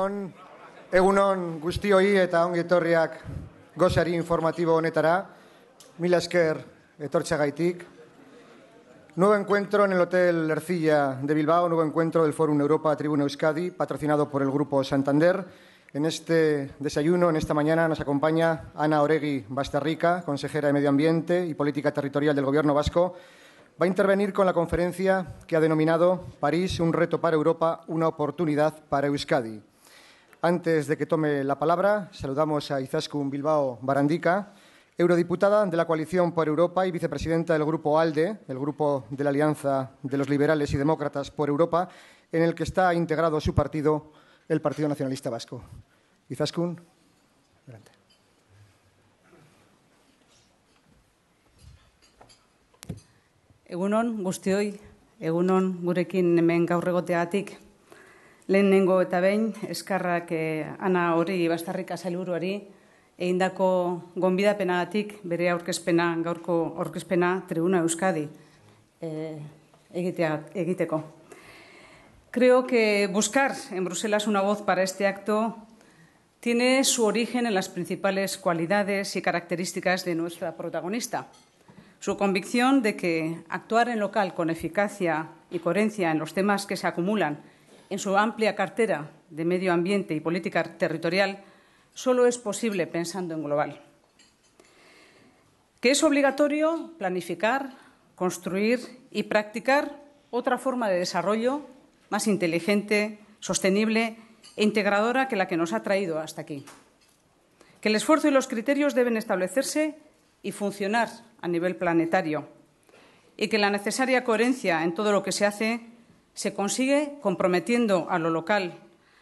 Egunon guztioi eta ongi etorriak gozari informatibo honetara. Mila esker etortzeagaitik. Nuevo encuentro en el Hotel Ercilla de Bilbao, nuevo encuentro del Fórum Europa Tribuna Euskadi, patrocinado por el Grupo Santander. En este desayuno, en esta mañana, nos acompaña Ana Oregui Bastarrica, consejera de Medio Ambiente y Política Territorial del Gobierno vasco. Va a intervenir con la conferencia que ha denominado París, un reto para Europa, una oportunidad para Euskadi. Antes de que tome la palabra, saludamos a Izaskun Bilbao Barandica, eurodiputada de la Coalición por Europa y vicepresidenta del Grupo ALDE, el Grupo de la Alianza de los Liberales y Demócratas por Europa, en el que está integrado su partido, el Partido Nacionalista Vasco. Izaskun, adelante. Egunon guztioi, egunon gurekin hemen gaur egoteagatik. Lehenengo eta behin, eskarrak Ana Oregui Bastarrica sailburuari egindako gonbidapenagatik bere aurkezpena, gaurko aurkezpena Tribuna Euskadi egiteko. Creo que buscar en Bruselas una voz para este acto tiene su origen en las principales cualidades y características de nuestra protagonista. Su convicción de que actuar en local con eficacia y coherencia en los temas que se acumulan en su amplia cartera de medio ambiente y política territorial solo es posible pensando en global. Que es obligatorio planificar, construir y practicar otra forma de desarrollo más inteligente, sostenible e integradora que la que nos ha traído hasta aquí. Que el esfuerzo y los criterios deben establecerse y funcionar a nivel planetario y que la necesaria coherencia en todo lo que se hace se consigue comprometiendo a lo local,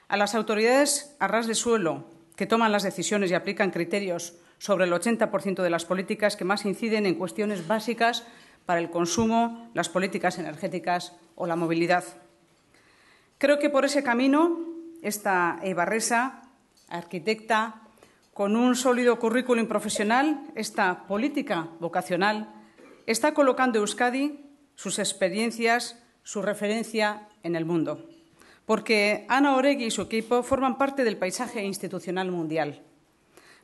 a las autoridades a ras de suelo que toman las decisiones y aplican criterios sobre el 80% de las políticas que más inciden en cuestiones básicas para el consumo, las políticas energéticas o la movilidad. Creo que por ese camino esta eibarresa, arquitecta, con un sólido currículum profesional, esta política vocacional, está colocando Euskadi, sus experiencias, su referencia en el mundo. Porque Ana Oregui y su equipo forman parte del paisaje institucional mundial.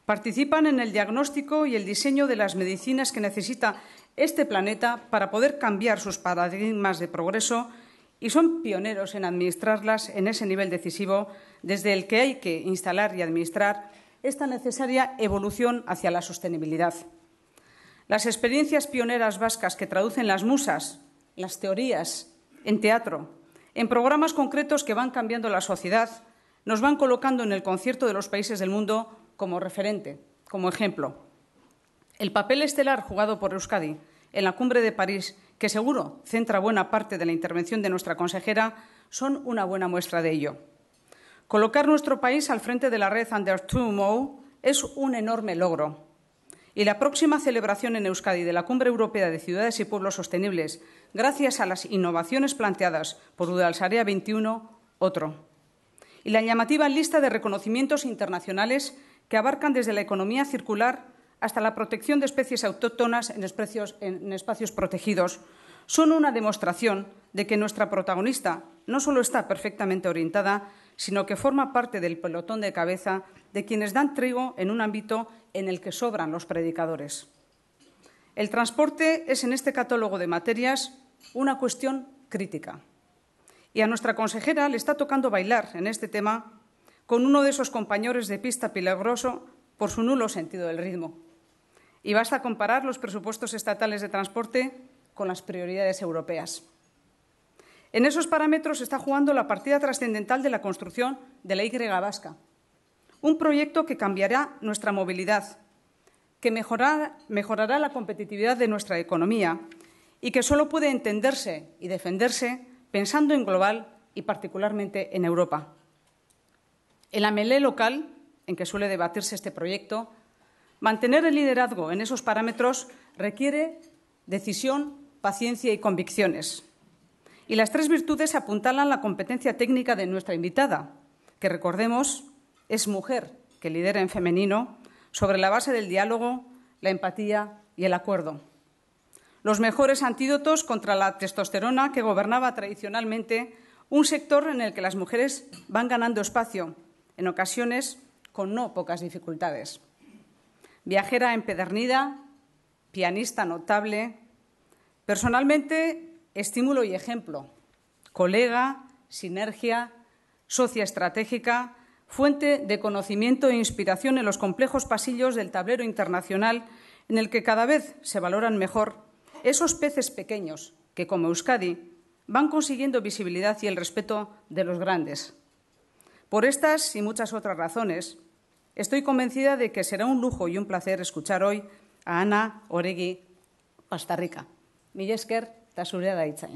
Participan en el diagnóstico y el diseño de las medicinas que necesita este planeta para poder cambiar sus paradigmas de progreso y son pioneros en administrarlas en ese nivel decisivo desde el que hay que instalar y administrar esta necesaria evolución hacia la sostenibilidad. Las experiencias pioneras vascas que traducen las musas, las teorías, en teatro, en programas concretos que van cambiando la sociedad, nos van colocando en el concierto de los países del mundo como referente, como ejemplo. El papel estelar jugado por Euskadi en la Cumbre de París, que seguro centra buena parte de la intervención de nuestra consejera, son una buena muestra de ello. Colocar nuestro país al frente de la red Under 2MO es un enorme logro. Y la próxima celebración en Euskadi de la Cumbre Europea de Ciudades y Pueblos Sostenibles, gracias a las innovaciones planteadas por Udalsarea 21, otro. Y la llamativa lista de reconocimientos internacionales que abarcan desde la economía circular hasta la protección de especies autóctonas en espacios protegidos, son una demostración de que nuestra protagonista no solo está perfectamente orientada, sino que forma parte del pelotón de cabeza de quienes dan trigo en un ámbito en el que sobran los predicadores. El transporte es en este catálogo de materias una cuestión crítica. Y a nuestra consejera le está tocando bailar en este tema con uno de esos compañeros de pista peligroso por su nulo sentido del ritmo. Y basta comparar los presupuestos estatales de transporte con las prioridades europeas. En esos parámetros está jugando la partida trascendental de la construcción de la Y vasca, un proyecto que cambiará nuestra movilidad, que mejorará la competitividad de nuestra economía y que solo puede entenderse y defenderse pensando en global y particularmente en Europa. En la mêlée local, en que suele debatirse este proyecto, mantener el liderazgo en esos parámetros requiere decisión, paciencia y convicciones. Y las tres virtudes apuntalan la competencia técnica de nuestra invitada, que, recordemos, es mujer que lidera en femenino sobre la base del diálogo, la empatía y el acuerdo. Los mejores antídotos contra la testosterona que gobernaba tradicionalmente un sector en el que las mujeres van ganando espacio en ocasiones con no pocas dificultades. Viajera empedernida, pianista notable, personalmente estímulo y ejemplo, colega, sinergia, socia estratégica, fuente de conocimiento e inspiración en los complejos pasillos del tablero internacional en el que cada vez se valoran mejor esos peces pequeños que, como Euskadi, van consiguiendo visibilidad y el respeto de los grandes. Por estas y muchas otras razones, estoy convencida de que será un lujo y un placer escuchar hoy a Ana Oregi Pastarrika. Mila esker eta zurea da hitza.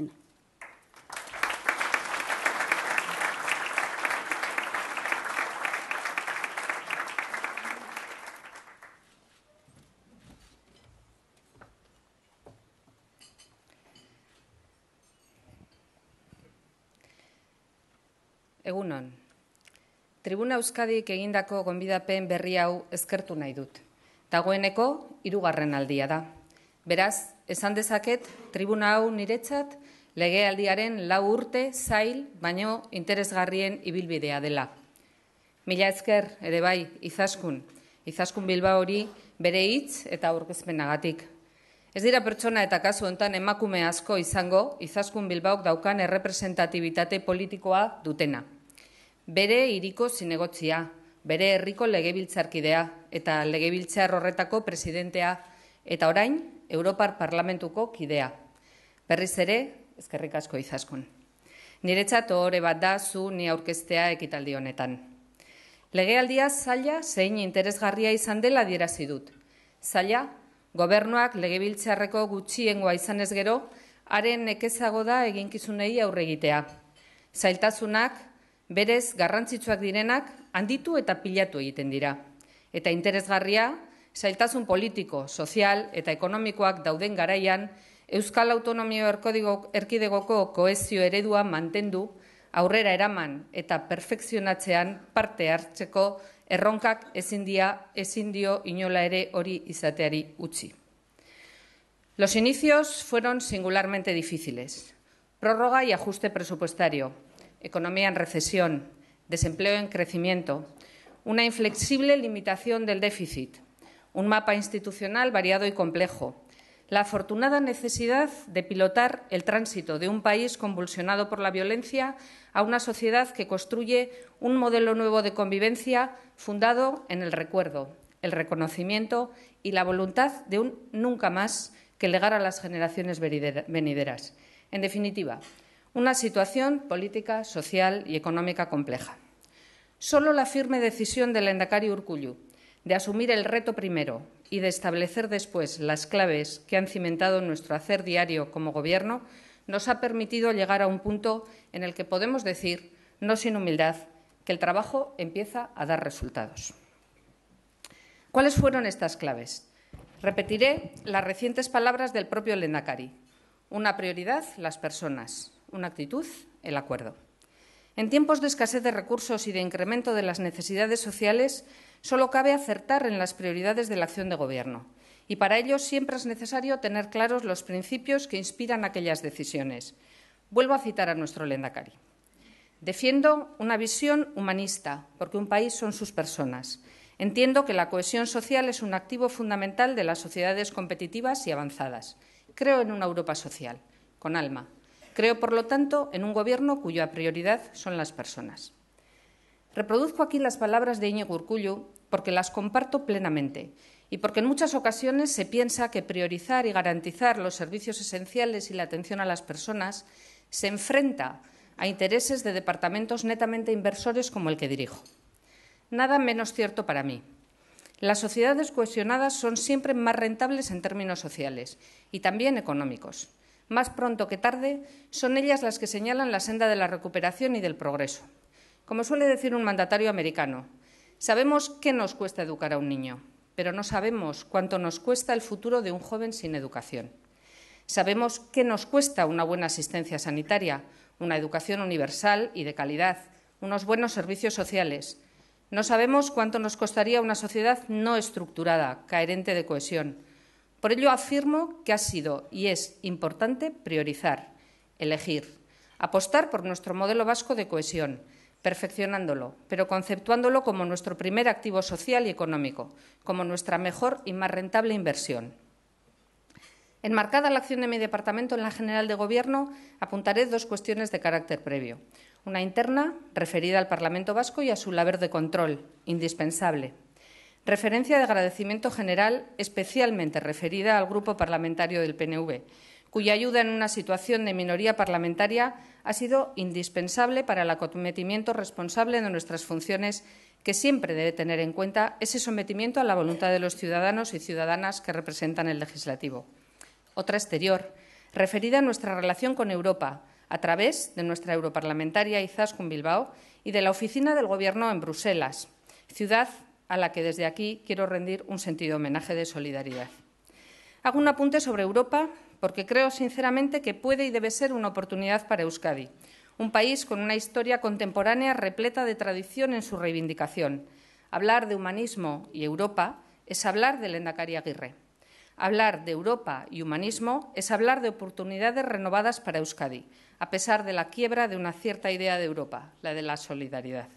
Egunon. Tribuna Euskadik egindako gonbidapen berri hau eskertu nahi dut. Dagoeneko 3. aldia da. Beraz, esan dezaket, tribuna hau niretzat legealdiaren 4 urte zail, baino interesgarrien ibilbidea dela. Mila esker ere bai, Izaskun Bilbao hori bere hitz eta aurkezpenagatik. Ez dira pertsona eta kasu hontan emakume asko izango Izaskun Bilbaok daukan errepresentatibitate politikoa dutena. Bere hiriko zinegotzia, bere herriko legebiltzarkidea eta legebiltzar horretako presidentea eta orain Europar Parlamentuko kidea. Berriz ere, eskerrik asko Izaskun. Niretzat ohore bat da zu ni aurkeztea ekitaldi honetan. Legealdia zaila zein interesgarria izan dela adierazi dut. Zaila, gobernuak legebiltzarreko gutxiengoa izanez gero, haren nekezago da eginkizunei aurre egitea. Zailtasunak, berez garrantzitsuak direnak, handitu eta pilatu egiten dira. Eta interesgarria, zailtasun politiko, sozial eta ekonomikoak dauden garaian, Euskal Autonomia Erkidegoko kohesio eredua mantendu, aurrera eraman eta perfekzionatzean parte hartzeko erronkak ezin dio inola ere hori izateari utzi. Los inicios fueron singularmente difíciles. Prórroga y ajuste presupuestario, economía en recesión, desempleo en crecimiento, una inflexible limitación del déficit, un mapa institucional variado y complejo, la afortunada necesidad de pilotar el tránsito de un país convulsionado por la violencia a una sociedad que construye un modelo nuevo de convivencia fundado en el recuerdo, el reconocimiento y la voluntad de un nunca más que legar a las generaciones venideras. En definitiva, una situación política, social y económica compleja. Solo la firme decisión del Lehendakari Urkullu de asumir el reto primero y de establecer después las claves que han cimentado nuestro hacer diario como Gobierno nos ha permitido llegar a un punto en el que podemos decir, no sin humildad, que el trabajo empieza a dar resultados. ¿Cuáles fueron estas claves? Repetiré las recientes palabras del propio Lehendakari. Una prioridad, las personas. Una actitud, el acuerdo. En tiempos de escasez de recursos y de incremento de las necesidades sociales, solo cabe acertar en las prioridades de la acción de Gobierno. Y para ello siempre es necesario tener claros los principios que inspiran aquellas decisiones. Vuelvo a citar a nuestro Lehendakari. Defiendo una visión humanista, porque un país son sus personas. Entiendo que la cohesión social es un activo fundamental de las sociedades competitivas y avanzadas. Creo en una Europa social, con alma. Creo, por lo tanto, en un Gobierno cuya prioridad son las personas. Reproduzco aquí las palabras de Iñigo Urkullu porque las comparto plenamente y porque en muchas ocasiones se piensa que priorizar y garantizar los servicios esenciales y la atención a las personas se enfrenta a intereses de departamentos netamente inversores como el que dirijo. Nada menos cierto para mí. Las sociedades cohesionadas son siempre más rentables en términos sociales y también económicos. Más pronto que tarde, son ellas las que señalan la senda de la recuperación y del progreso. Como suele decir un mandatario americano, sabemos qué nos cuesta educar a un niño, pero no sabemos cuánto nos cuesta el futuro de un joven sin educación. Sabemos qué nos cuesta una buena asistencia sanitaria, una educación universal y de calidad, unos buenos servicios sociales. No sabemos cuánto nos costaría una sociedad no estructurada, carente de cohesión. Por ello afirmo que ha sido y es importante priorizar, elegir, apostar por nuestro modelo vasco de cohesión, perfeccionándolo, pero conceptuándolo como nuestro primer activo social y económico, como nuestra mejor y más rentable inversión. Enmarcada la acción de mi departamento en la General de Gobierno, apuntaré dos cuestiones de carácter previo. Una interna, referida al Parlamento Vasco y a su labor de control, indispensable. Referencia de agradecimiento general, especialmente referida al Grupo Parlamentario del PNV, cuya ayuda en una situación de minoría parlamentaria ha sido indispensable para el acometimiento responsable de nuestras funciones, que siempre debe tener en cuenta ese sometimiento a la voluntad de los ciudadanos y ciudadanas que representan el legislativo. Otra exterior, referida a nuestra relación con Europa, a través de nuestra europarlamentaria Izaskun Bilbao y de la oficina del Gobierno en Bruselas, ciudad a la que desde aquí quiero rendir un sentido homenaje de solidaridad. Hago un apunte sobre Europa porque creo sinceramente que puede y debe ser una oportunidad para Euskadi, un país con una historia contemporánea repleta de tradición en su reivindicación. Hablar de humanismo y Europa es hablar del Lehendakari Aguirre. Hablar de Europa y humanismo es hablar de oportunidades renovadas para Euskadi, a pesar de la quiebra de una cierta idea de Europa, la de la solidaridad.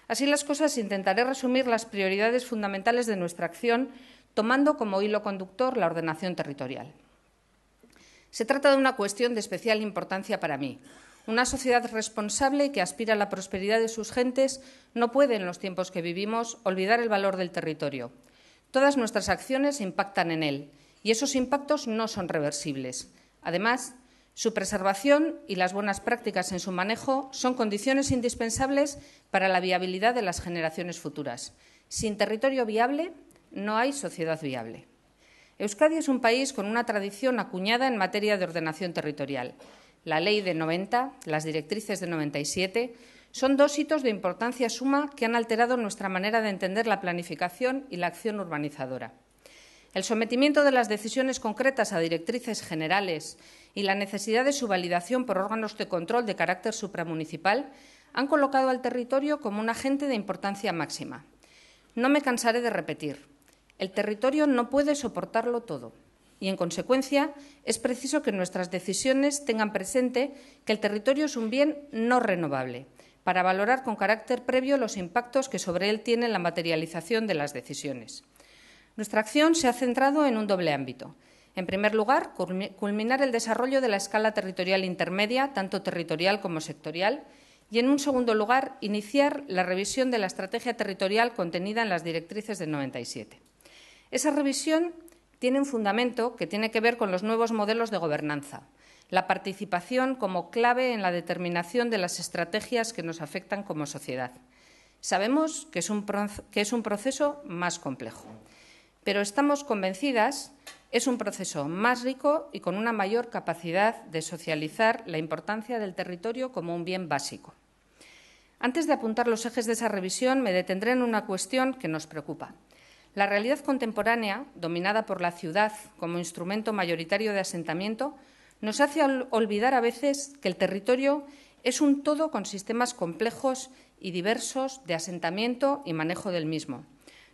Así las cosas, intentaré resumir las prioridades fundamentales de nuestra acción, tomando como hilo conductor la ordenación territorial. Se trata de una cuestión de especial importancia para mí. Una sociedad responsable que aspira a la prosperidad de sus gentes no puede, en los tiempos que vivimos, olvidar el valor del territorio. Todas nuestras acciones impactan en él y esos impactos no son reversibles. Además, su preservación y las buenas prácticas en su manejo son condiciones indispensables para la viabilidad de las generaciones futuras. Sin territorio viable, no hay sociedad viable. Euskadi es un país con una tradición acuñada en materia de ordenación territorial. La Ley de 90, las directrices de 97, son dos hitos de importancia suma que han alterado nuestra manera de entender la planificación y la acción urbanizadora. El sometimiento de las decisiones concretas a directrices generales y la necesidad de su validación por órganos de control de carácter supramunicipal han colocado al territorio como un agente de importancia máxima. No me cansaré de repetir. El territorio no puede soportarlo todo y, en consecuencia, es preciso que nuestras decisiones tengan presente que el territorio es un bien no renovable, para valorar con carácter previo los impactos que sobre él tiene la materialización de las decisiones. Nuestra acción se ha centrado en un doble ámbito. En primer lugar, culminar el desarrollo de la escala territorial intermedia, tanto territorial como sectorial, y, en un segundo lugar, iniciar la revisión de la estrategia territorial contenida en las directrices del 97. Esa revisión tiene un fundamento que tiene que ver con los nuevos modelos de gobernanza, la participación como clave en la determinación de las estrategias que nos afectan como sociedad. Sabemos que es un proceso más complejo, pero estamos convencidas es un proceso más rico y con una mayor capacidad de socializar la importancia del territorio como un bien básico. Antes de apuntar los ejes de esa revisión, me detendré en una cuestión que nos preocupa. La realidad contemporánea, dominada por la ciudad como instrumento mayoritario de asentamiento, nos hace olvidar a veces que el territorio es un todo con sistemas complejos y diversos de asentamiento y manejo del mismo.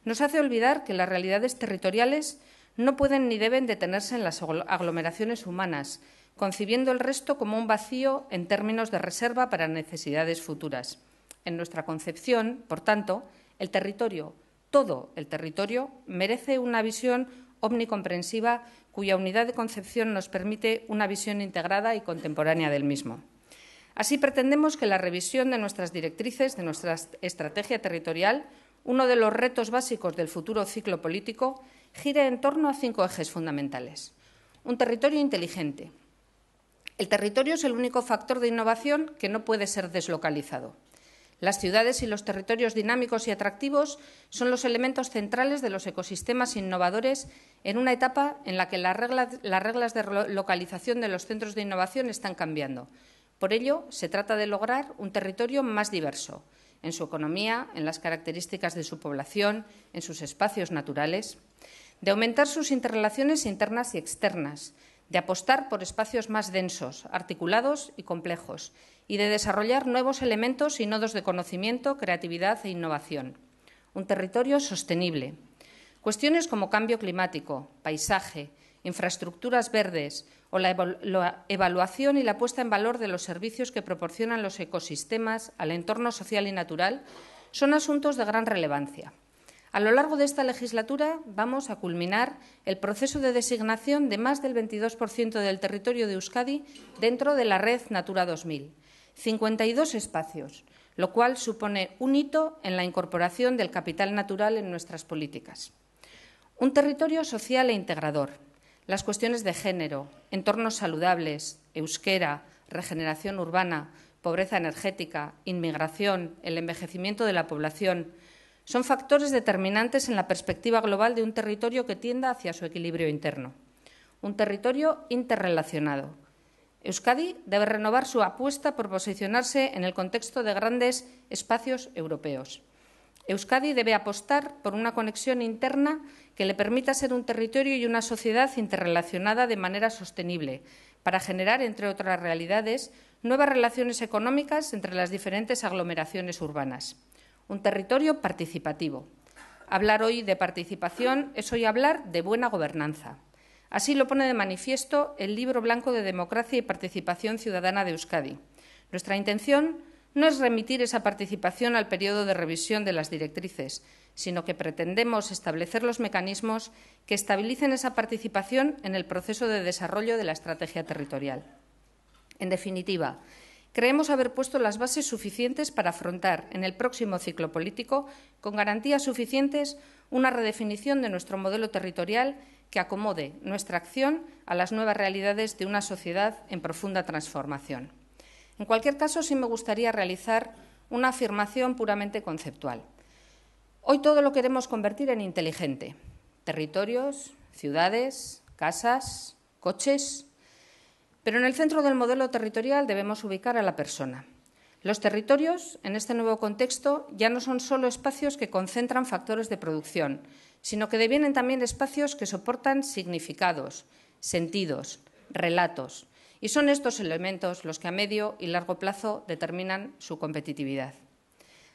Nos hace olvidar que las realidades territoriales no pueden ni deben detenerse en las aglomeraciones humanas, concibiendo el resto como un vacío en términos de reserva para necesidades futuras. En nuestra concepción, por tanto, el territorio, todo el territorio, merece una visión omnicomprensiva cuya unidad de concepción nos permite una visión integrada y contemporánea del mismo. Así pretendemos que la revisión de nuestras directrices, de nuestra estrategia territorial, uno de los retos básicos del futuro ciclo político, gire en torno a 5 ejes fundamentales. Un territorio inteligente. El territorio es el único factor de innovación que no puede ser deslocalizado. Las ciudades y los territorios dinámicos y atractivos son los elementos centrales de los ecosistemas innovadores en una etapa en la que las reglas de localización de los centros de innovación están cambiando. Por ello, se trata de lograr un territorio más diverso, en su economía, en las características de su población, en sus espacios naturales, de aumentar sus interrelaciones internas y externas, de apostar por espacios más densos, articulados y complejos, y de desarrollar nuevos elementos y nodos de conocimiento, creatividad e innovación. Un territorio sostenible. Cuestiones como cambio climático, paisaje, infraestructuras verdes o la evaluación y la puesta en valor de los servicios que proporcionan los ecosistemas al entorno social y natural son asuntos de gran relevancia. A lo largo de esta legislatura vamos a culminar el proceso de designación de más del 22% del territorio de Euskadi dentro de la red Natura 2000, 52 espacios, lo cual supone un hito en la incorporación del capital natural en nuestras políticas. Un territorio social e integrador. Las cuestiones de género, entornos saludables, euskera, regeneración urbana, pobreza energética, inmigración, el envejecimiento de la población, son factores determinantes en la perspectiva global de un territorio que tienda hacia su equilibrio interno. Un territorio interrelacionado. Euskadi debe renovar su apuesta por posicionarse en el contexto de grandes espacios europeos. Euskadi debe apostar por una conexión interna que le permita ser un territorio y una sociedad interrelacionada de manera sostenible, para generar, entre otras realidades, nuevas relaciones económicas entre las diferentes aglomeraciones urbanas. Un territorio participativo. Hablar hoy de participación es hoy hablar de buena gobernanza. Así lo pone de manifiesto el Libro Blanco de Democracia y Participación Ciudadana de Euskadi. Nuestra intención no es remitir esa participación al periodo de revisión de las directrices, sino que pretendemos establecer los mecanismos que estabilicen esa participación en el proceso de desarrollo de la estrategia territorial. En definitiva, creemos haber puesto las bases suficientes para afrontar en el próximo ciclo político, con garantías suficientes, una redefinición de nuestro modelo territorial que acomode nuestra acción a las nuevas realidades de una sociedad en profunda transformación. En cualquier caso, sí me gustaría realizar una afirmación puramente conceptual. Hoy todo lo queremos convertir en inteligente. Territorios, ciudades, casas, coches. Pero en el centro del modelo territorial debemos ubicar a la persona. Los territorios, en este nuevo contexto, ya no son solo espacios que concentran factores de producción, sino que devienen también espacios que soportan significados, sentidos, relatos. Y son estos elementos los que a medio y largo plazo determinan su competitividad.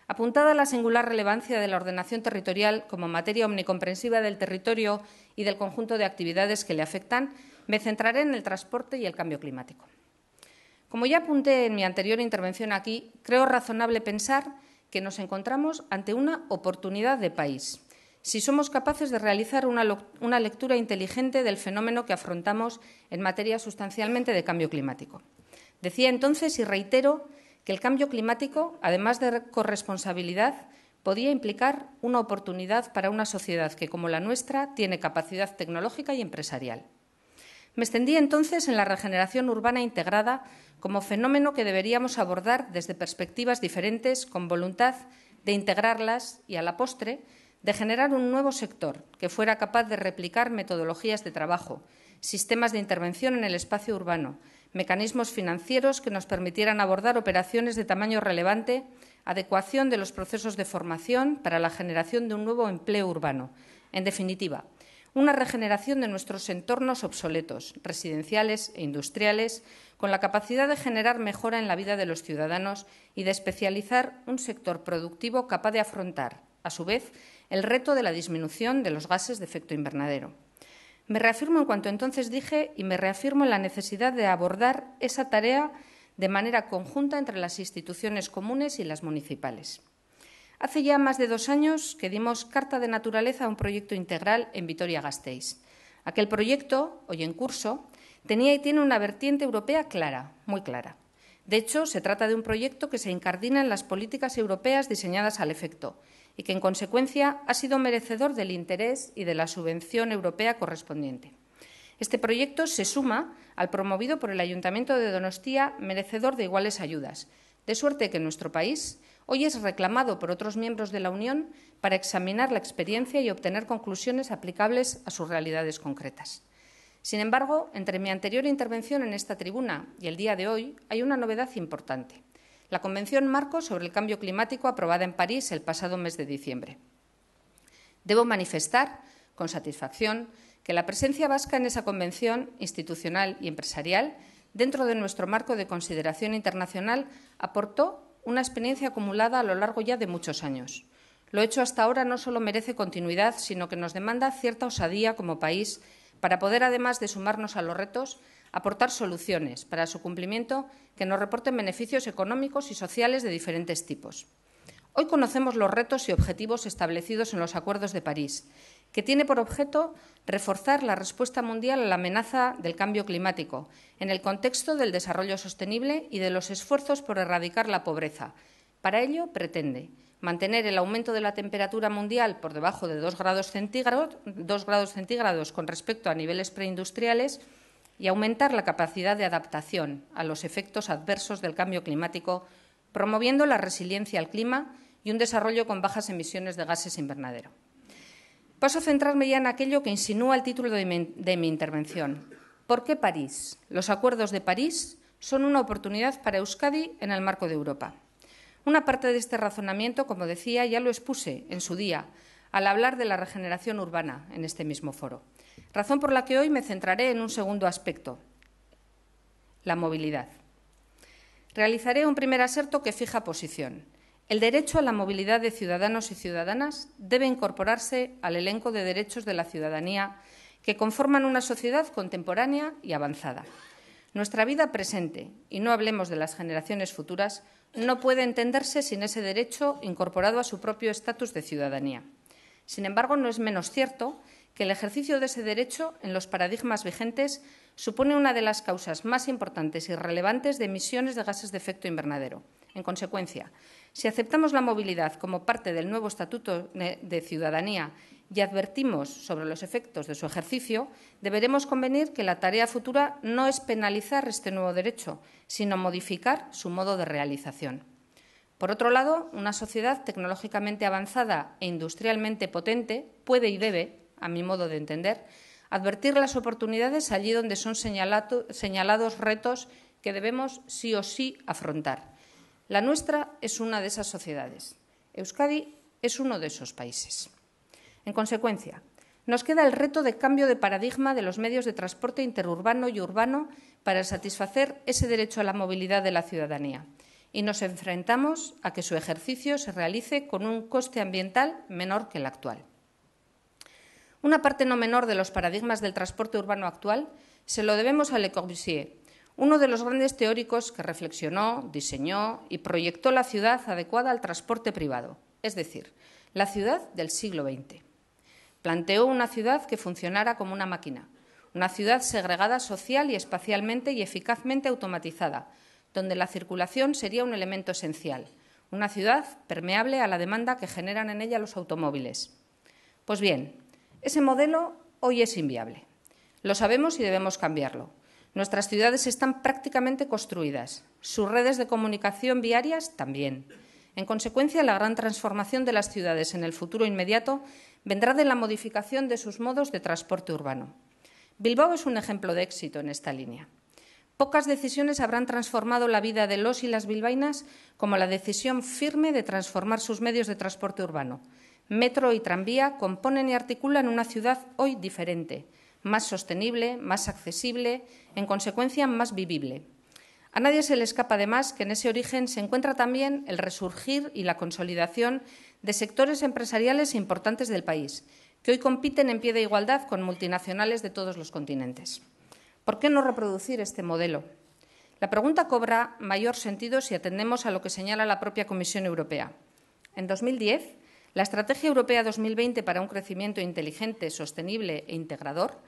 Apuntada la singular relevancia de la ordenación territorial como materia omnicomprensiva del territorio y del conjunto de actividades que le afectan, me centraré en el transporte y el cambio climático. Como ya apunté en mi anterior intervención aquí, creo razonable pensar que nos encontramos ante una oportunidad de país, si somos capaces de realizar una lectura inteligente del fenómeno que afrontamos en materia sustancialmente de cambio climático. Decía entonces y reitero que el cambio climático, además de corresponsabilidad, podía implicar una oportunidad para una sociedad que, como la nuestra, tiene capacidad tecnológica y empresarial. Me extendí entonces en la regeneración urbana integrada como fenómeno que deberíamos abordar desde perspectivas diferentes, con voluntad de integrarlas y, a la postre, de generar un nuevo sector que fuera capaz de replicar metodologías de trabajo, sistemas de intervención en el espacio urbano, mecanismos financieros que nos permitieran abordar operaciones de tamaño relevante, adecuación de los procesos de formación para la generación de un nuevo empleo urbano. En definitiva, una regeneración de nuestros entornos obsoletos, residenciales e industriales, con la capacidad de generar mejora en la vida de los ciudadanos y de especializar un sector productivo capaz de afrontar, a su vez, el reto de la disminución de los gases de efecto invernadero. Me reafirmo en cuanto entonces dije y me reafirmo en la necesidad de abordar esa tarea de manera conjunta entre las instituciones comunes y las municipales. Hace ya más de 2 años que dimos carta de naturaleza a un proyecto integral en Vitoria-Gasteiz. Aquel proyecto, hoy en curso, tenía y tiene una vertiente europea clara, muy clara. De hecho, se trata de un proyecto que se incardina en las políticas europeas diseñadas al efecto y que, en consecuencia, ha sido merecedor del interés y de la subvención europea correspondiente. Este proyecto se suma al promovido por el Ayuntamiento de Donostia, merecedor de iguales ayudas, de suerte que nuestro país hoy es reclamado por otros miembros de la Unión para examinar la experiencia y obtener conclusiones aplicables a sus realidades concretas. Sin embargo, entre mi anterior intervención en esta tribuna y el día de hoy hay una novedad importante: la Convención Marco sobre el Cambio Climático aprobada en París el pasado mes de diciembre. Debo manifestar, con satisfacción, que la presencia vasca en esa convención institucional y empresarial, dentro de nuestro marco de consideración internacional, aportó una experiencia acumulada a lo largo ya de muchos años. Lo hecho hasta ahora no solo merece continuidad, sino que nos demanda cierta osadía como país para poder, además de sumarnos a los retos, aportar soluciones para su cumplimiento que nos reporten beneficios económicos y sociales de diferentes tipos. Hoy conocemos los retos y objetivos establecidos en los Acuerdos de París, que tiene por objeto reforzar la respuesta mundial a la amenaza del cambio climático en el contexto del desarrollo sostenible y de los esfuerzos por erradicar la pobreza. Para ello, pretende mantener el aumento de la temperatura mundial por debajo de 2 grados centígrados con respecto a niveles preindustriales y aumentar la capacidad de adaptación a los efectos adversos del cambio climático, promoviendo la resiliencia al clima y un desarrollo con bajas emisiones de gases invernadero. Paso a centrarme ya en aquello que insinúa el título de mi intervención. ¿Por qué París? Los Acuerdos de París son una oportunidad para Euskadi en el marco de Europa. Una parte de este razonamiento, como decía, ya lo expuse en su día al hablar de la regeneración urbana en este mismo foro, razón por la que hoy me centraré en un segundo aspecto, la movilidad. Realizaré un primer aserto que fija posición. El derecho a la movilidad de ciudadanos y ciudadanas debe incorporarse al elenco de derechos de la ciudadanía que conforman una sociedad contemporánea y avanzada. Nuestra vida presente, y no hablemos de las generaciones futuras, no puede entenderse sin ese derecho incorporado a su propio estatus de ciudadanía. Sin embargo, no es menos cierto que el ejercicio de ese derecho en los paradigmas vigentes supone una de las causas más importantes y relevantes de emisiones de gases de efecto invernadero. En consecuencia, si aceptamos la movilidad como parte del nuevo Estatuto de Ciudadanía y advertimos sobre los efectos de su ejercicio, deberemos convenir que la tarea futura no es penalizar este nuevo derecho, sino modificar su modo de realización. Por otro lado, una sociedad tecnológicamente avanzada e industrialmente potente puede y debe, a mi modo de entender, advertir las oportunidades allí donde son señalados retos que debemos sí o sí afrontar. La nuestra es una de esas sociedades. Euskadi es uno de esos países. En consecuencia, nos queda el reto de cambio de paradigma de los medios de transporte interurbano y urbano para satisfacer ese derecho a la movilidad de la ciudadanía. Y nos enfrentamos a que su ejercicio se realice con un coste ambiental menor que el actual. Una parte no menor de los paradigmas del transporte urbano actual se lo debemos a Le Corbusier, uno de los grandes teóricos que reflexionó, diseñó y proyectó la ciudad adecuada al transporte privado, es decir, la ciudad del siglo XX. Planteó una ciudad que funcionara como una máquina, una ciudad segregada social y espacialmente y eficazmente automatizada, donde la circulación sería un elemento esencial, una ciudad permeable a la demanda que generan en ella los automóviles. Pues bien, ese modelo hoy es inviable. Lo sabemos y debemos cambiarlo. Nuestras ciudades están prácticamente construidas, sus redes de comunicación viarias también. En consecuencia, la gran transformación de las ciudades en el futuro inmediato vendrá de la modificación de sus modos de transporte urbano. Bilbao es un ejemplo de éxito en esta línea. Pocas decisiones habrán transformado la vida de los y las bilbaínas como la decisión firme de transformar sus medios de transporte urbano. Metro y tranvía componen y articulan una ciudad hoy diferente, más sostenible, más accesible, en consecuencia más vivible. A nadie se le escapa además que en ese origen se encuentra también el resurgir y la consolidación de sectores empresariales importantes del país, que hoy compiten en pie de igualdad con multinacionales de todos los continentes. ¿Por qué no reproducir este modelo? La pregunta cobra mayor sentido si atendemos a lo que señala la propia Comisión Europea. En 2010, la Estrategia Europea 2020 para un crecimiento inteligente, sostenible e integrador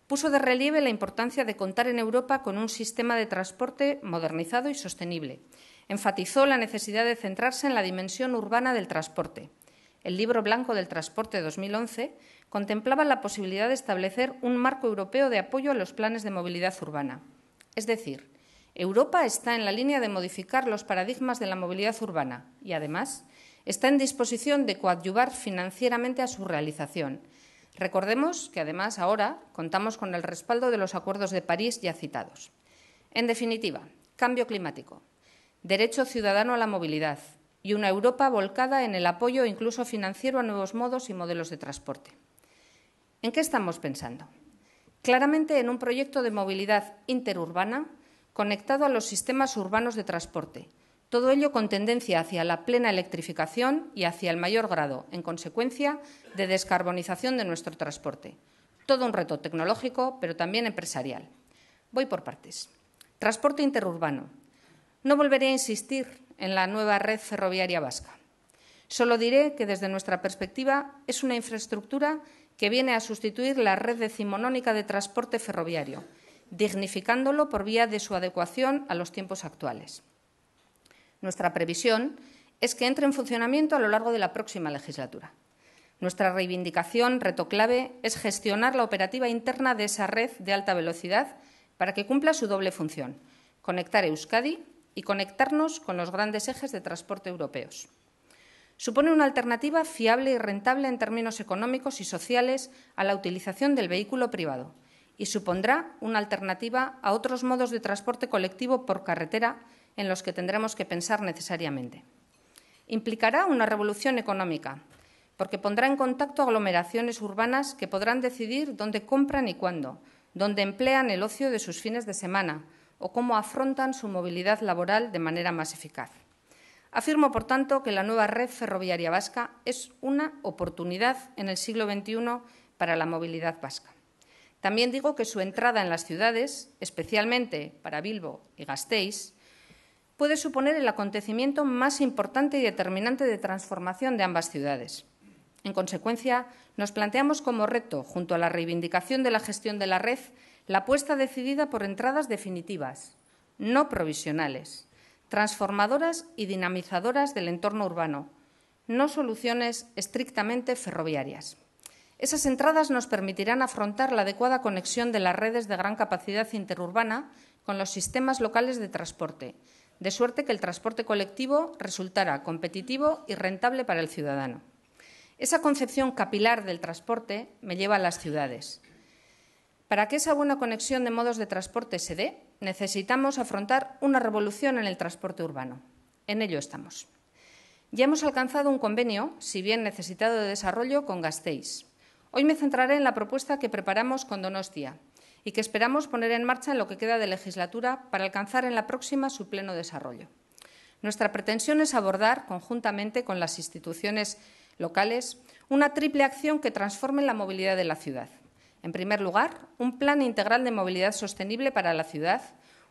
puso de relieve la importancia de contar en Europa con un sistema de transporte modernizado y sostenible. Enfatizó la necesidad de centrarse en la dimensión urbana del transporte. El Libro Blanco del Transporte 2011 contemplaba la posibilidad de establecer un marco europeo de apoyo a los planes de movilidad urbana. Es decir, Europa está en la línea de modificar los paradigmas de la movilidad urbana y, además, está en disposición de coadyuvar financieramente a su realización. Recordemos que, además, ahora contamos con el respaldo de los Acuerdos de París ya citados. En definitiva, cambio climático, derecho ciudadano a la movilidad y una Europa volcada en el apoyo incluso financiero a nuevos modos y modelos de transporte. ¿En qué estamos pensando? Claramente en un proyecto de movilidad interurbana conectado a los sistemas urbanos de transporte, todo ello con tendencia hacia la plena electrificación y hacia el mayor grado, en consecuencia, de descarbonización de nuestro transporte. Todo un reto tecnológico, pero también empresarial. Voy por partes. Transporte interurbano. No volveré a insistir en la nueva red ferroviaria vasca. Solo diré que, desde nuestra perspectiva, es una infraestructura que viene a sustituir la red decimonónica de transporte ferroviario, dignificándolo por vía de su adecuación a los tiempos actuales. Nuestra previsión es que entre en funcionamiento a lo largo de la próxima legislatura. Nuestra reivindicación, reto clave, es gestionar la operativa interna de esa red de alta velocidad para que cumpla su doble función: conectar Euskadi y conectarnos con los grandes ejes de transporte europeos. Supone una alternativa fiable y rentable en términos económicos y sociales a la utilización del vehículo privado y supondrá una alternativa a otros modos de transporte colectivo por carretera en los que tendremos que pensar necesariamente. Implicará una revolución económica, porque pondrá en contacto aglomeraciones urbanas que podrán decidir dónde compran y cuándo, dónde emplean el ocio de sus fines de semana o cómo afrontan su movilidad laboral de manera más eficaz. Afirmo, por tanto, que la nueva red ferroviaria vasca es una oportunidad en el siglo XXI para la movilidad vasca. También digo que su entrada en las ciudades, especialmente para Bilbo y Gasteiz, puede suponer el acontecimiento más importante y determinante de transformación de ambas ciudades. En consecuencia, nos planteamos como reto, junto a la reivindicación de la gestión de la red, la apuesta decidida por entradas definitivas, no provisionales, transformadoras y dinamizadoras del entorno urbano, no soluciones estrictamente ferroviarias. Esas entradas nos permitirán afrontar la adecuada conexión de las redes de gran capacidad interurbana con los sistemas locales de transporte, de suerte que el transporte colectivo resultara competitivo y rentable para el ciudadano. Esa concepción capilar del transporte me lleva a las ciudades. Para que esa buena conexión de modos de transporte se dé, necesitamos afrontar una revolución en el transporte urbano. En ello estamos. Ya hemos alcanzado un convenio, si bien necesitado de desarrollo, con Gasteiz. Hoy me centraré en la propuesta que preparamos con Donostia y que esperamos poner en marcha en lo que queda de legislatura para alcanzar en la próxima su pleno desarrollo. Nuestra pretensión es abordar, conjuntamente con las instituciones locales, una triple acción que transforme la movilidad de la ciudad. En primer lugar, un plan integral de movilidad sostenible para la ciudad,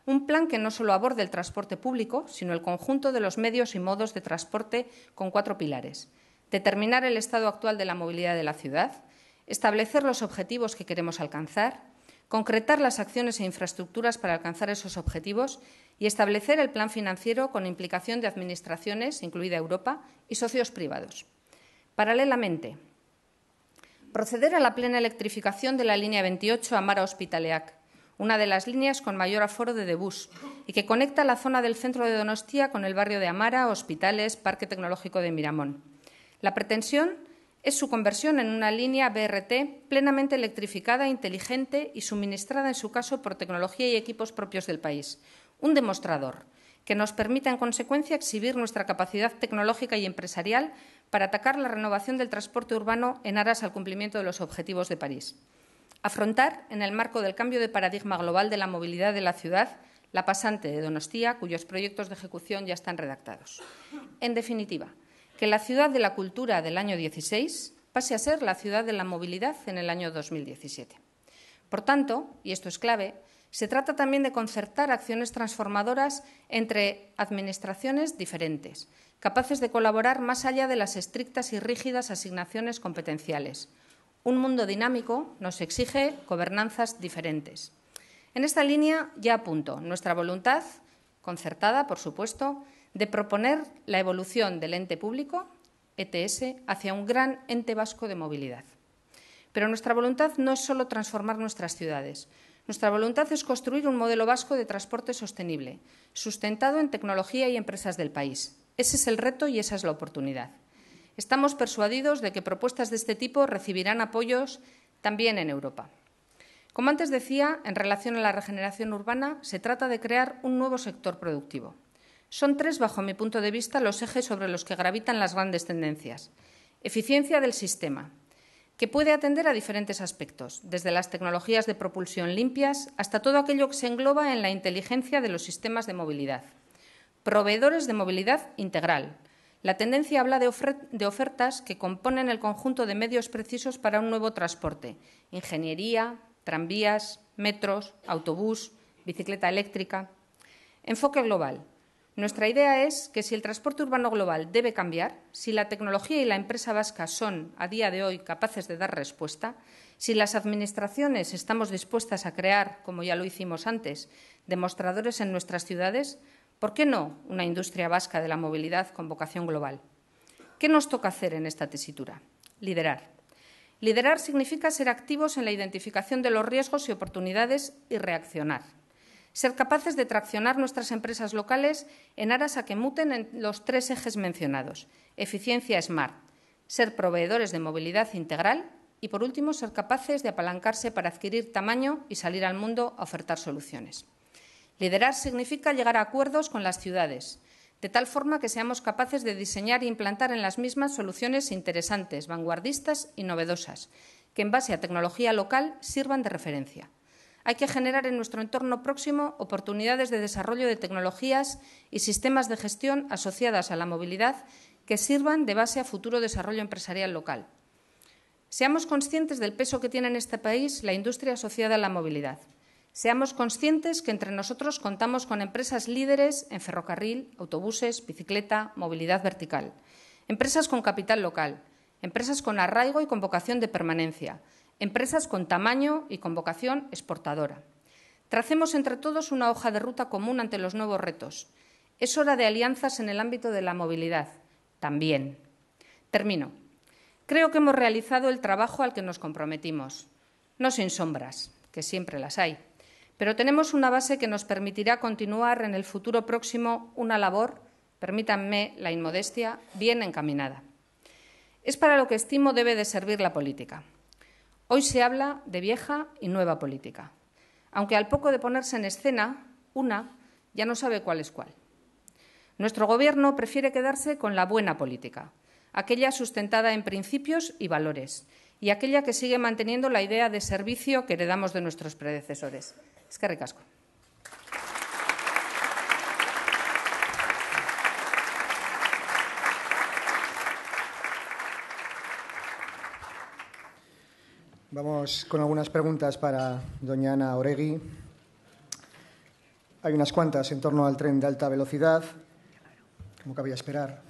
un plan que no solo aborde el transporte público, sino el conjunto de los medios y modos de transporte con 4 pilares. Determinar el estado actual de la movilidad de la ciudad, establecer los objetivos que queremos alcanzar, concretar las acciones e infraestructuras para alcanzar esos objetivos y establecer el plan financiero con implicación de administraciones, incluida Europa, y socios privados. Paralelamente, proceder a la plena electrificación de la línea 28 Amara-Hospitaleac, una de las líneas con mayor aforo de bus y que conecta la zona del centro de Donostia con el barrio de Amara, Hospitales, Parque Tecnológico de Miramón. La pretensión es su conversión en una línea BRT plenamente electrificada, inteligente y suministrada, en su caso, por tecnología y equipos propios del país. Un demostrador que nos permita, en consecuencia, exhibir nuestra capacidad tecnológica y empresarial para atacar la renovación del transporte urbano en aras al cumplimiento de los objetivos de París. Afrontar, en el marco del cambio de paradigma global de la movilidad de la ciudad, la pasante de Donostia, cuyos proyectos de ejecución ya están redactados. En definitiva, que la ciudad de la cultura del año 16 pase a ser la ciudad de la movilidad en el año 2017. Por tanto, y esto es clave, se trata también de concertar acciones transformadoras entre administraciones diferentes, capaces de colaborar más allá de las estrictas y rígidas asignaciones competenciales. Un mundo dinámico nos exige gobernanzas diferentes. En esta línea ya apunto nuestra voluntad, concertada, por supuesto, de proponer la evolución del ente público, ETS, hacia un gran ente vasco de movilidad. Pero nuestra voluntad no es solo transformar nuestras ciudades. Nuestra voluntad es construir un modelo vasco de transporte sostenible, sustentado en tecnología y empresas del país. Ese es el reto y esa es la oportunidad. Estamos persuadidos de que propuestas de este tipo recibirán apoyos también en Europa. Como antes decía, en relación a la regeneración urbana, se trata de crear un nuevo sector productivo. Son 3, bajo mi punto de vista, los ejes sobre los que gravitan las grandes tendencias. Eficiencia del sistema, que puede atender a diferentes aspectos, desde las tecnologías de propulsión limpias hasta todo aquello que se engloba en la inteligencia de los sistemas de movilidad. Proveedores de movilidad integral, La tendencia habla de ofertas que componen el conjunto de medios precisos para un nuevo transporte: ingeniería, tranvías, metros, autobús, bicicleta eléctrica. Enfoque global. Nuestra idea es que si el transporte urbano global debe cambiar, si la tecnología y la empresa vasca son, a día de hoy, capaces de dar respuesta, si las administraciones estamos dispuestas a crear, como ya lo hicimos antes, demostradores en nuestras ciudades, ¿por qué no una industria vasca de la movilidad con vocación global? ¿Qué nos toca hacer en esta tesitura? Liderar. Liderar significa ser activos en la identificación de los riesgos y oportunidades y reaccionar. Ser capaces de traccionar nuestras empresas locales en aras a que muten en los 3 ejes mencionados: eficiencia SMART, ser proveedores de movilidad integral y, por último, ser capaces de apalancarse para adquirir tamaño y salir al mundo a ofertar soluciones. Liderar significa llegar a acuerdos con las ciudades, de tal forma que seamos capaces de diseñar e implantar en las mismas soluciones interesantes, vanguardistas y novedosas, que en base a tecnología local sirvan de referencia. Hay que generar en nuestro entorno próximo oportunidades de desarrollo de tecnologías y sistemas de gestión asociadas a la movilidad que sirvan de base a futuro desarrollo empresarial local. Seamos conscientes del peso que tiene en este país la industria asociada a la movilidad. Seamos conscientes que entre nosotros contamos con empresas líderes en ferrocarril, autobuses, bicicleta, movilidad vertical. Empresas con capital local, empresas con arraigo y con vocación de permanencia, empresas con tamaño y con vocación exportadora. Tracemos entre todos una hoja de ruta común ante los nuevos retos. Es hora de alianzas en el ámbito de la movilidad. También. Termino. Creo que hemos realizado el trabajo al que nos comprometimos. No sin sombras, que siempre las hay, pero tenemos una base que nos permitirá continuar en el futuro próximo una labor, permítanme la inmodestia, bien encaminada. Es para lo que estimo debe de servir la política. Hoy se habla de vieja y nueva política, aunque al poco de ponerse en escena, una ya no sabe cuál es cuál. Nuestro Gobierno prefiere quedarse con la buena política, aquella sustentada en principios y valores, y aquella que sigue manteniendo la idea de servicio que heredamos de nuestros predecesores. Eskerrik asko. Vamos con algunas preguntas para doña Ana Oregui. Hay unas cuantas en torno al tren de alta velocidad, como cabía esperar.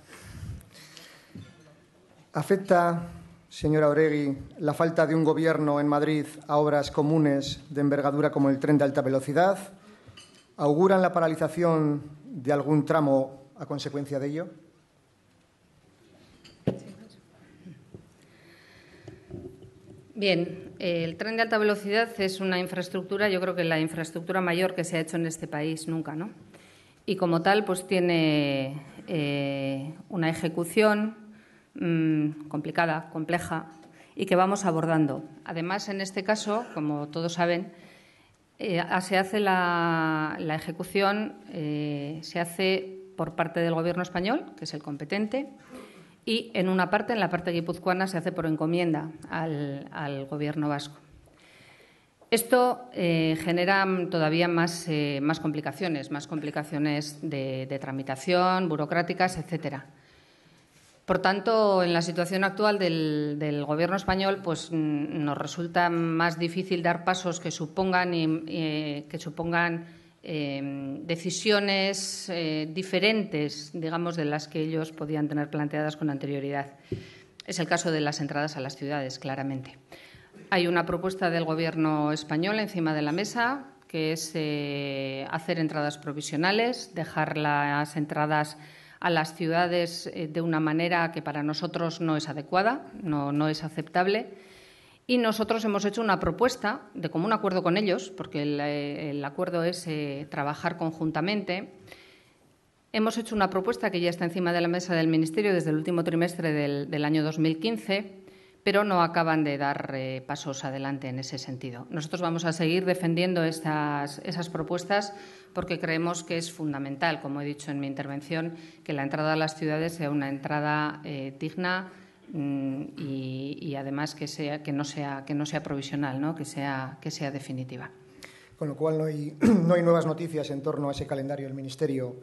¿Afecta, señora Oregui, la falta de un gobierno en Madrid a obras comunes de envergadura como el tren de alta velocidad? ¿Auguran la paralización de algún tramo a consecuencia de ello? Bien, el tren de alta velocidad es una infraestructura, yo creo que la infraestructura mayor que se ha hecho en este país nunca, ¿no? Y como tal, pues tiene una ejecución complicada, compleja y que vamos abordando. Además, en este caso, como todos saben, se hace la ejecución se hace por parte del Gobierno español, que es el competente, y en una parte, en la parte guipuzcoana, se hace por encomienda al Gobierno vasco. Esto genera todavía más complicaciones de tramitación, burocráticas, etcétera. Por tanto, en la situación actual del Gobierno español, pues nos resulta más difícil dar pasos que supongan decisiones diferentes, digamos, de las que ellos podían tener planteadas con anterioridad. Es el caso de las entradas a las ciudades, claramente. Hay una propuesta del Gobierno español encima de la mesa, que es hacer entradas provisionales, dejar las entradas a las ciudades de una manera que para nosotros no es adecuada, no es aceptable. Y nosotros hemos hecho una propuesta de común acuerdo con ellos, porque el acuerdo es trabajar conjuntamente. Hemos hecho una propuesta que ya está encima de la mesa del Ministerio desde el último trimestre del año 2015, pero no acaban de dar pasos adelante en ese sentido. Nosotros vamos a seguir defendiendo esas propuestas porque creemos que es fundamental, como he dicho en mi intervención, que la entrada a las ciudades sea una entrada digna y además que no sea provisional, ¿no? que sea definitiva. Con lo cual no hay nuevas noticias en torno a ese calendario del Ministerio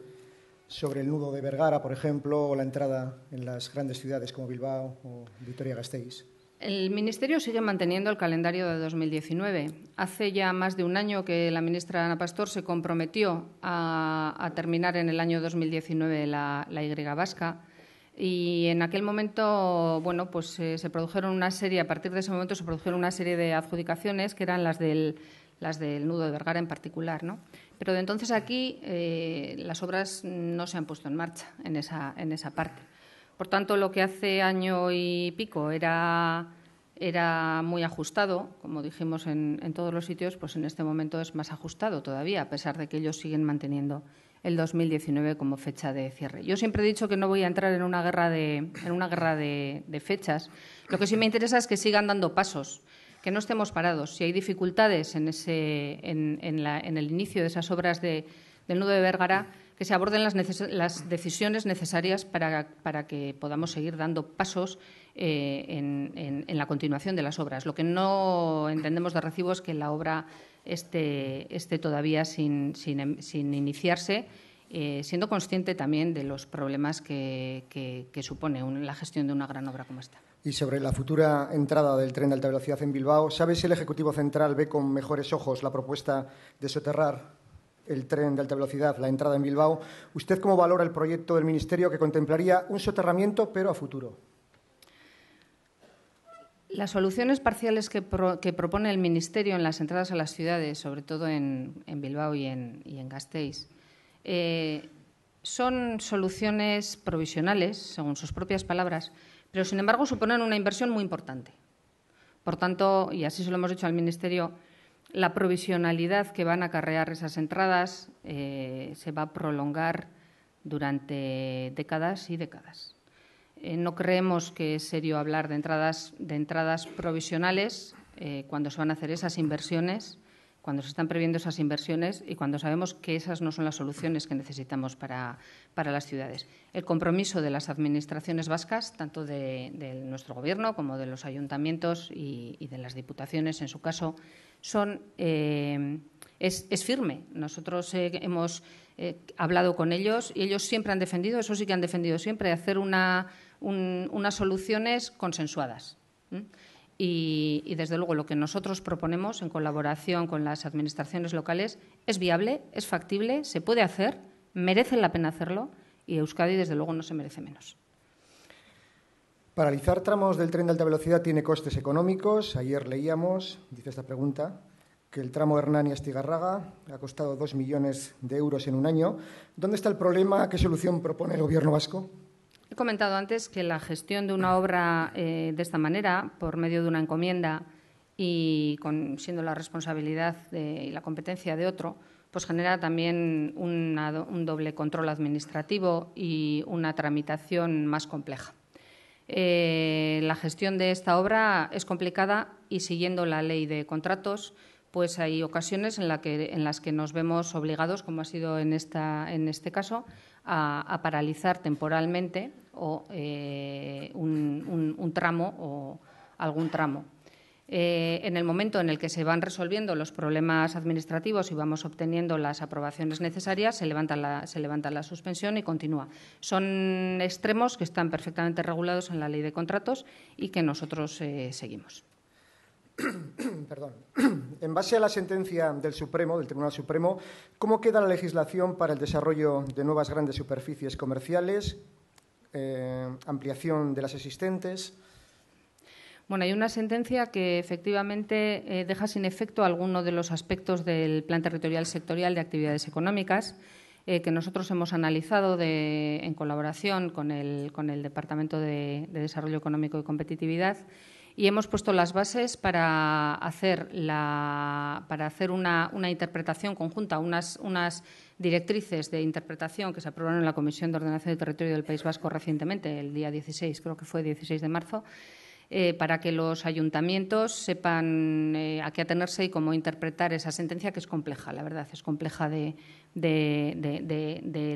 sobre el nudo de Vergara, por ejemplo, o la entrada en las grandes ciudades como Bilbao o Vitoria-Gasteiz? El Ministerio sigue manteniendo el calendario de 2019. Hace ya más de un año que la ministra Ana Pastor se comprometió a terminar en el año 2019 la Y vasca. Y en aquel momento, bueno, pues se produjeron una serie, a partir de ese momento se produjeron una serie de adjudicaciones que eran las del nudo de Vergara en particular, ¿no? Pero de entonces aquí las obras no se han puesto en marcha en esa parte. Por tanto, lo que hace año y pico era muy ajustado, como dijimos en todos los sitios, pues en este momento es más ajustado todavía, a pesar de que ellos siguen manteniendo el 2019 como fecha de cierre. Yo siempre he dicho que no voy a entrar en una guerra de fechas. Lo que sí me interesa es que sigan dando pasos, que no estemos parados. Si hay dificultades en el inicio de esas obras del nudo de Vergara, que se aborden las decisiones necesarias para que podamos seguir dando pasos en la continuación de las obras. Lo que no entendemos de recibo es que la obra esté todavía sin iniciarse, siendo consciente también de los problemas que supone la gestión de una gran obra como esta. Y sobre la futura entrada del tren de alta velocidad en Bilbao, ¿sabe si el Ejecutivo Central ve con mejores ojos la propuesta de soterrar el tren de alta velocidad, la entrada en Bilbao? ¿Usted cómo valora el proyecto del Ministerio que contemplaría un soterramiento, pero a futuro? Las soluciones parciales que propone el Ministerio en las entradas a las ciudades, sobre todo en Bilbao y en Gasteiz, son soluciones provisionales, según sus propias palabras, pero, sin embargo, suponen una inversión muy importante. Por tanto, y así se lo hemos dicho al Ministerio, la provisionalidad que van a acarrear esas entradas se va a prolongar durante décadas y décadas. No creemos que es serio hablar de entradas provisionales cuando se van a hacer esas inversiones, cuando se están previendo esas inversiones y cuando sabemos que esas no son las soluciones que necesitamos para las ciudades. El compromiso de las administraciones vascas, tanto de nuestro Gobierno como de los ayuntamientos y de las diputaciones, en su caso, es firme. Nosotros hemos hablado con ellos y ellos siempre han defendido, eso sí que han defendido siempre, hacer unas soluciones consensuadas. Y, desde luego, lo que nosotros proponemos en colaboración con las administraciones locales es viable, es factible, se puede hacer, merece la pena hacerlo y Euskadi, desde luego, no se merece menos. Paralizar tramos del tren de alta velocidad tiene costes económicos. Ayer leíamos, dice esta pregunta, que el tramo Hernani-Astigarraga ha costado 2 millones de euros en un año. ¿Dónde está el problema? ¿Qué solución propone el Gobierno vasco? He comentado antes que la gestión de una obra de esta manera, por medio de una encomienda y siendo la responsabilidad y la competencia de otro, pues genera también un doble control administrativo y una tramitación más compleja. La gestión de esta obra es complicada y, siguiendo la ley de contratos, pues hay ocasiones en las que nos vemos obligados, como ha sido en este caso, a paralizar temporalmente un tramo o algún tramo. En el momento en el que se van resolviendo los problemas administrativos y vamos obteniendo las aprobaciones necesarias, se levanta la suspensión y continúa. Son extremos que están perfectamente regulados en la ley de contratos y que nosotros seguimos. Perdón. En base a la sentencia del Tribunal Supremo, ¿cómo queda la legislación para el desarrollo de nuevas grandes superficies comerciales, ampliación de las existentes? Bueno, hay una sentencia que efectivamente deja sin efecto alguno de los aspectos del Plan Territorial Sectorial de Actividades Económicas que nosotros hemos analizado en colaboración con el Departamento de Desarrollo Económico y Competitividad. Y hemos puesto las bases para hacer una interpretación conjunta, unas directrices de interpretación que se aprobaron en la Comisión de Ordenación del Territorio del País Vasco recientemente, el día 16, creo que fue 16 de marzo, para que los ayuntamientos sepan a qué atenerse y cómo interpretar esa sentencia, que es compleja, la verdad, es compleja de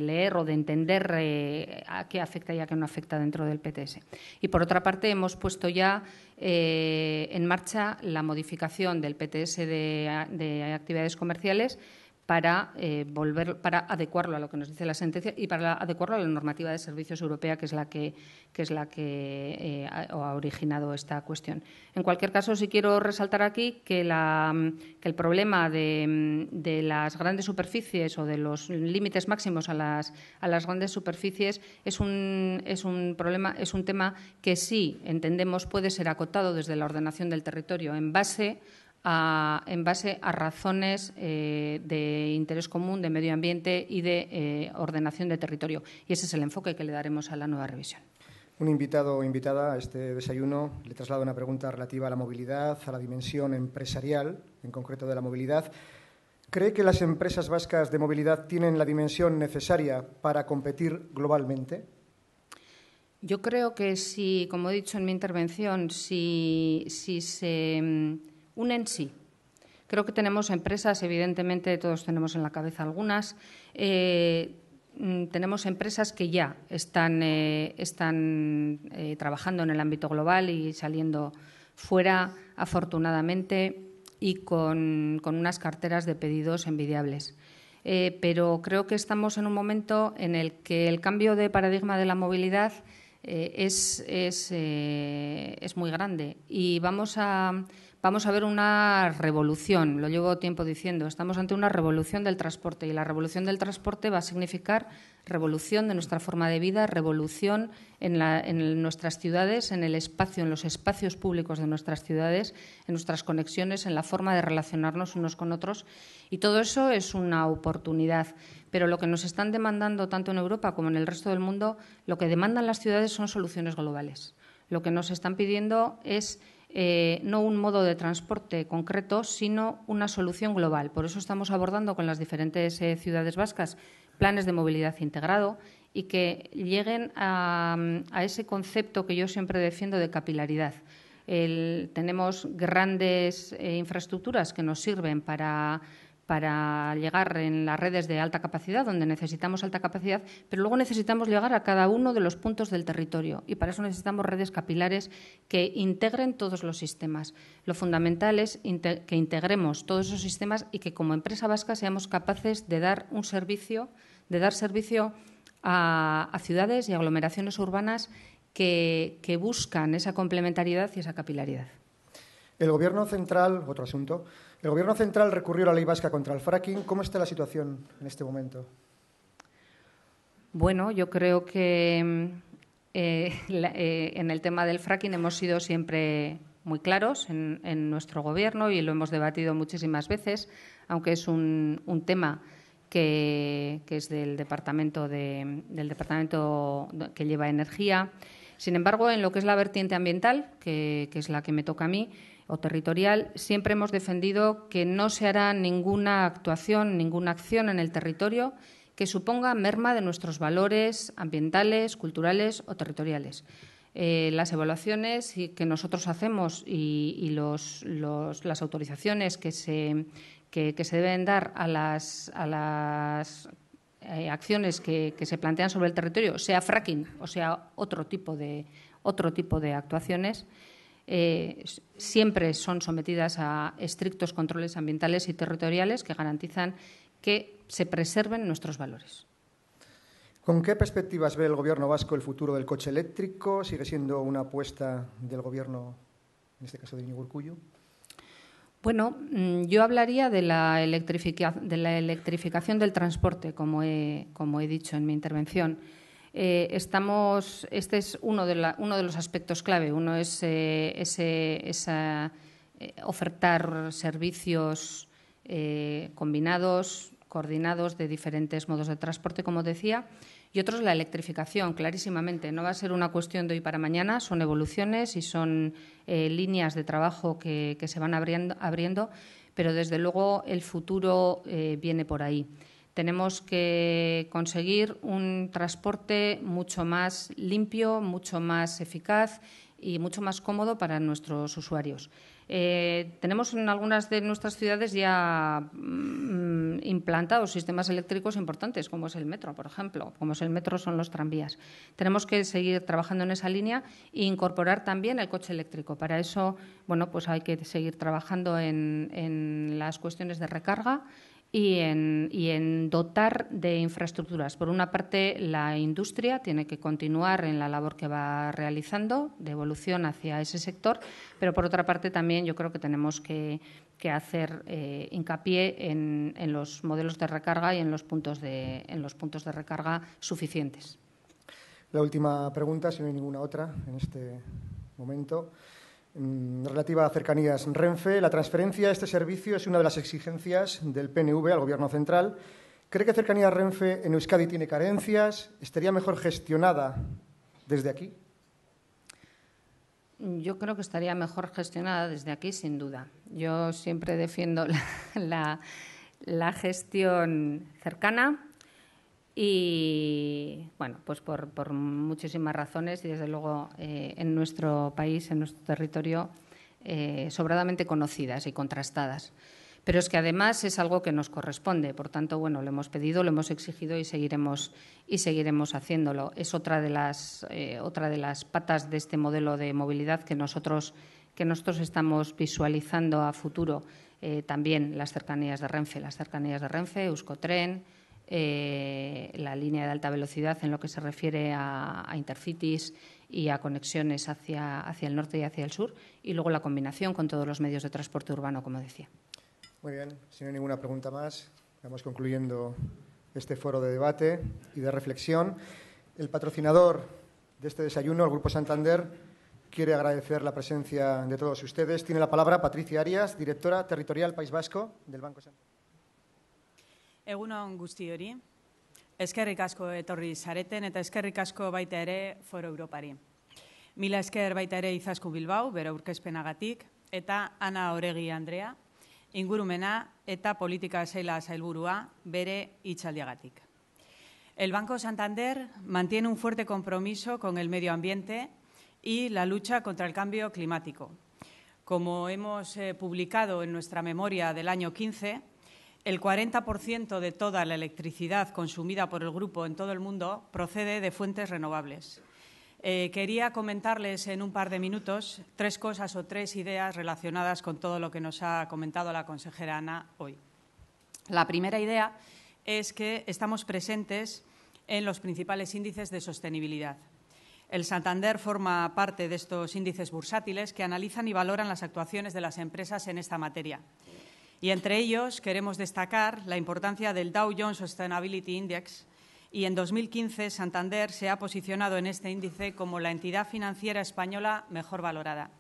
leer o de entender a qué afecta y a qué no afecta dentro del PTS. Y, por otra parte, hemos puesto ya en marcha la modificación del PTS de actividades comerciales para para adecuarlo a lo que nos dice la sentencia y para adecuarlo a la normativa de servicios europea, que es la que ha originado esta cuestión. En cualquier caso, sí quiero resaltar aquí que el problema de las grandes superficies o de los límites máximos a las grandes superficies es un tema que sí entendemos puede ser acotado desde la ordenación del territorio en base a razones de interés común, de medio ambiente y de ordenación de territorio. Y ese es el enfoque que le daremos a la nueva revisión. Un invitado o invitada a este desayuno le traslado una pregunta relativa a la movilidad, a la dimensión empresarial, en concreto de la movilidad. ¿Cree que las empresas vascas de movilidad tienen la dimensión necesaria para competir globalmente? Yo creo que si, como he dicho en mi intervención, si se unen, sí. Creo que tenemos empresas, evidentemente todos tenemos en la cabeza algunas, tenemos empresas que ya están trabajando en el ámbito global y saliendo fuera, afortunadamente, y con unas carteras de pedidos envidiables. Pero creo que estamos en un momento en el que el cambio de paradigma de la movilidad es muy grande y vamos a ver una revolución, lo llevo tiempo diciendo, estamos ante una revolución del transporte y la revolución del transporte va a significar revolución de nuestra forma de vida, revolución en nuestras ciudades, en el espacio, en los espacios públicos de nuestras ciudades, en nuestras conexiones, en la forma de relacionarnos unos con otros y todo eso es una oportunidad. Pero lo que nos están demandando tanto en Europa como en el resto del mundo, lo que demandan las ciudades son soluciones globales. Lo que nos están pidiendo es no un modo de transporte concreto, sino una solución global. Por eso estamos abordando con las diferentes ciudades vascas planes de movilidad integrado y que lleguen a ese concepto que yo siempre defiendo de capilaridad. Tenemos grandes infraestructuras que nos sirven para llegar en las redes de alta capacidad, donde necesitamos alta capacidad, pero luego necesitamos llegar a cada uno de los puntos del territorio y para eso necesitamos redes capilares que integren todos los sistemas. Lo fundamental es que integremos todos esos sistemas y que como empresa vasca seamos capaces de dar servicio a ciudades y aglomeraciones urbanas que buscan esa complementariedad y esa capilaridad. El Gobierno central, otro asunto, el Gobierno central recurrió a la ley vasca contra el fracking. ¿Cómo está la situación en este momento? Bueno, yo creo que en el tema del fracking hemos sido siempre muy claros en nuestro Gobierno y lo hemos debatido muchísimas veces, aunque es un tema que es del departamento que lleva energía. Sin embargo, en lo que es la vertiente ambiental, que es la que me toca a mí, o territorial, siempre hemos defendido que no se hará ninguna actuación, ninguna acción en el territorio que suponga merma de nuestros valores ambientales, culturales o territoriales. Las evaluaciones que nosotros hacemos y las autorizaciones que se deben dar a las acciones que se plantean sobre el territorio, sea fracking o sea otro tipo de actuaciones, siempre son sometidas a estrictos controles ambientales y territoriales que garantizan que se preserven nuestros valores. ¿Con qué perspectivas ve el Gobierno vasco el futuro del coche eléctrico? ¿Sigue siendo una apuesta del Gobierno, en este caso de Iñigo Urkullu? Bueno, yo hablaría de la electrificación del transporte, como he dicho en mi intervención. Este es uno de los aspectos clave. Uno es ofertar servicios combinados, coordinados de diferentes modos de transporte, como decía, y otro es la electrificación, clarísimamente. No va a ser una cuestión de hoy para mañana, son evoluciones y son líneas de trabajo que se van abriendo, pero desde luego el futuro viene por ahí. Tenemos que conseguir un transporte mucho más limpio, mucho más eficaz y mucho más cómodo para nuestros usuarios. Tenemos en algunas de nuestras ciudades ya implantados sistemas eléctricos importantes, como es el metro, por ejemplo, como es el metro son los tranvías. Tenemos que seguir trabajando en esa línea e incorporar también el coche eléctrico. Para eso, bueno, pues hay que seguir trabajando en las cuestiones de recarga y en dotar de infraestructuras. Por una parte, la industria tiene que continuar en la labor que va realizando de evolución hacia ese sector, pero por otra parte también yo creo que tenemos que hacer hincapié en los modelos de recarga y en los puntos de recarga suficientes. La última pregunta, si no hay ninguna otra en este momento, relativa a cercanías Renfe. La transferencia a este servicio es una de las exigencias del PNV al Gobierno central. ¿Cree que Cercanías Renfe en Euskadi tiene carencias? ¿Estaría mejor gestionada desde aquí? Yo creo que estaría mejor gestionada desde aquí, sin duda. Yo siempre defiendo la gestión cercana y, bueno, pues por muchísimas razones y, desde luego, en nuestro país, en nuestro territorio, sobradamente conocidas y contrastadas. Pero es que, además, es algo que nos corresponde. Por tanto, bueno, lo hemos pedido, lo hemos exigido y seguiremos haciéndolo. Es otra de las patas de este modelo de movilidad que nosotros estamos visualizando a futuro. También las cercanías de Renfe, Euskotren, la línea de alta velocidad en lo que se refiere a intercities y a conexiones hacia el norte y hacia el sur, y luego la combinación con todos los medios de transporte urbano, como decía. Muy bien, si no hay ninguna pregunta más, vamos concluyendo este foro de debate y de reflexión. El patrocinador de este desayuno, el Grupo Santander, quiere agradecer la presencia de todos ustedes. Tiene la palabra Patricia Arias, directora territorial País Vasco del Banco Santander. Egun on guztiori, eskerrik asko etorri zareten eta eskerrik asko baita ere Foro Europari. Mila esker baita ere Izaskun Bilbao, bere aurkezpenagatik, eta Ana Oregi Andrea, ingurumena eta politika saila sailburua, bere hitzaldiagatik. El Banco Santander mantiene un fuerte compromiso con el medio ambiente y la lucha contra el cambio climático. Como hemos publicado en nuestra memoria del año 15, el 40% de toda la electricidad consumida por el grupo en todo el mundo procede de fuentes renovables. Quería comentarles en un par de minutos 3 cosas o 3 ideas relacionadas con todo lo que nos ha comentado la consejera Ana hoy. La primera idea es que estamos presentes en los principales índices de sostenibilidad. El Santander forma parte de estos índices bursátiles que analizan y valoran las actuaciones de las empresas en esta materia. Y entre ellos queremos destacar la importancia del Dow Jones Sustainability Index, y en 2015 Santander se ha posicionado en este índice como la entidad financiera española mejor valorada.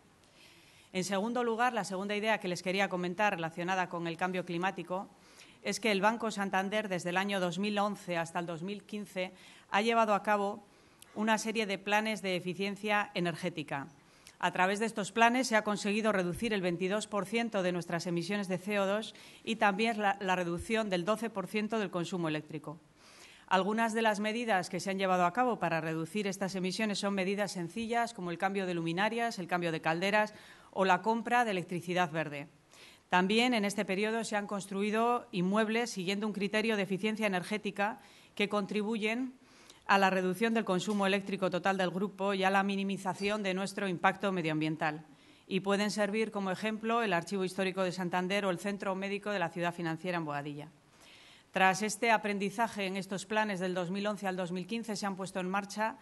En segundo lugar, la segunda idea que les quería comentar relacionada con el cambio climático es que el Banco Santander, desde el año 2011 hasta el 2015, ha llevado a cabo una serie de planes de eficiencia energética. A través de estos planes se ha conseguido reducir el 22% de nuestras emisiones de CO2 y también la reducción del 12% del consumo eléctrico. Algunas de las medidas que se han llevado a cabo para reducir estas emisiones son medidas sencillas, como el cambio de luminarias, el cambio de calderas o la compra de electricidad verde. También en este periodo se han construido inmuebles siguiendo un criterio de eficiencia energética que contribuyen a la reducción del consumo eléctrico total del grupo y a la minimización de nuestro impacto medioambiental. Y pueden servir como ejemplo el Archivo Histórico de Santander o el Centro Médico de la Ciudad Financiera en Boadilla. Tras este aprendizaje en estos planes del 2011 al 2015, se han puesto en marcha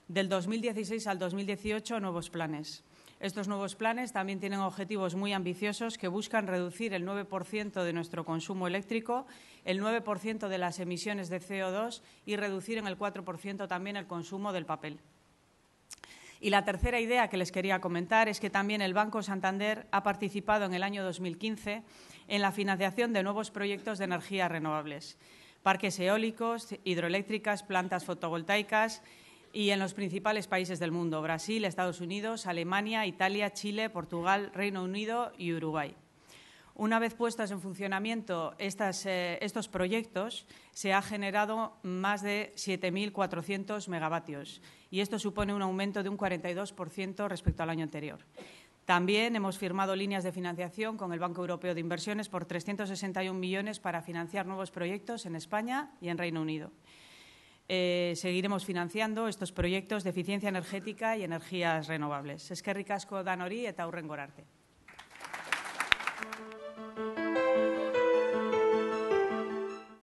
del 2016 al 2018 nuevos planes. Estos nuevos planes también tienen objetivos muy ambiciosos que buscan reducir el 9% de nuestro consumo eléctrico, el 9% de las emisiones de CO2 y reducir en el 4% también el consumo del papel. Y la tercera idea que les quería comentar es que también el Banco Santander ha participado en el año 2015 en la financiación de nuevos proyectos de energías renovables, parques eólicos, hidroeléctricas, plantas fotovoltaicas y en los principales países del mundo: Brasil, Estados Unidos, Alemania, Italia, Chile, Portugal, Reino Unido y Uruguay. Una vez puestos en funcionamiento estos proyectos, se ha generado más de 7.400 megavatios y esto supone un aumento de un 42% respecto al año anterior. También hemos firmado líneas de financiación con el Banco Europeo de Inversiones por 361 millones para financiar nuevos proyectos en España y en Reino Unido. Seguiremos financiando estos proyectos de eficiencia energética y energías renovables. Eskerrik asko danori eta hurrengora arte.